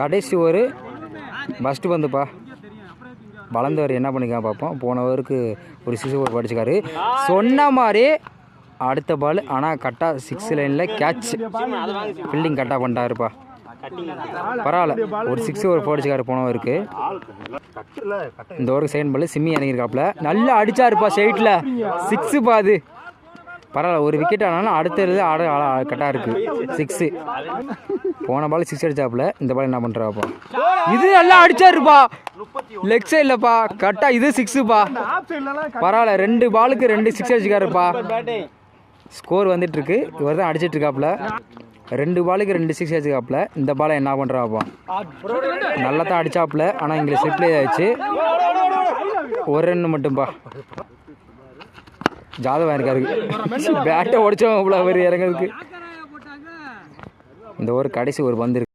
கடைசி ஒரு ஃபஸ்ட்டு வந்துப்பா. வளர்ந்தவர் என்ன பண்ணிக்கலாம் பார்ப்போம். போன ஓவருக்கு ஒரு 6 ஓவர் படிச்சுக்காரு. சொன்ன மாதிரி அடுத்த பால். ஆனால் கரெக்டாக 6 லைனில் கேட்ச். ஃபீல்டிங் கரெக்டாக பண்ணிட்டாருப்பா. பரவாயில்ல, ஒரு 6 ஓவர் போடிச்சுக்காரு போன ஓவருக்கு. இந்த ஓவருக்கு செகண்ட் பால் சிம்மி இறங்கியிருக்காப்புல. நல்லா அடிச்சாருப்பா ஸ்ட்ரைட்டில். 6 பாது. பரவாயில்ல, ஒரு விக்கெட் ஆனாலும் அடுத்தது ஆட கரெக்டாக இருக்குது. 6 போன பால் 6 அடிச்சாப்புல. இந்த பால் என்ன பண்ணுறாப்பா? இது நல்லா அடிச்சாருப்பா. லெக் சைட்லப்பா கரெக்டாக. இது 6பா. பரவாயில்ல, 2 பாலுக்கு 2 6 அடிச்சுக்காருப்பா. ஸ்கோர் வந்துட்டுருக்கு. இவர் தான் அடிச்சிட்டு இருக்காப்புல. 2 பாலுக்கு 2 6 அடிச்சுக்காப்புல. இந்த பாலை என்ன பண்ணுறாப்பா? நல்லா தான் அடிச்சாப்புல. ஆனால் இங்கே ஸ்லிப்லே ஆயிடுச்சு. ஒரு ரன் மட்டும்பா. ஜாதகம் இருக்காரு. பேட்டை உடச்சவங்க அவர் இறங்கிறதுக்கு. இந்த ஒரு கடைசி ஒரு பந்து இருக்கு.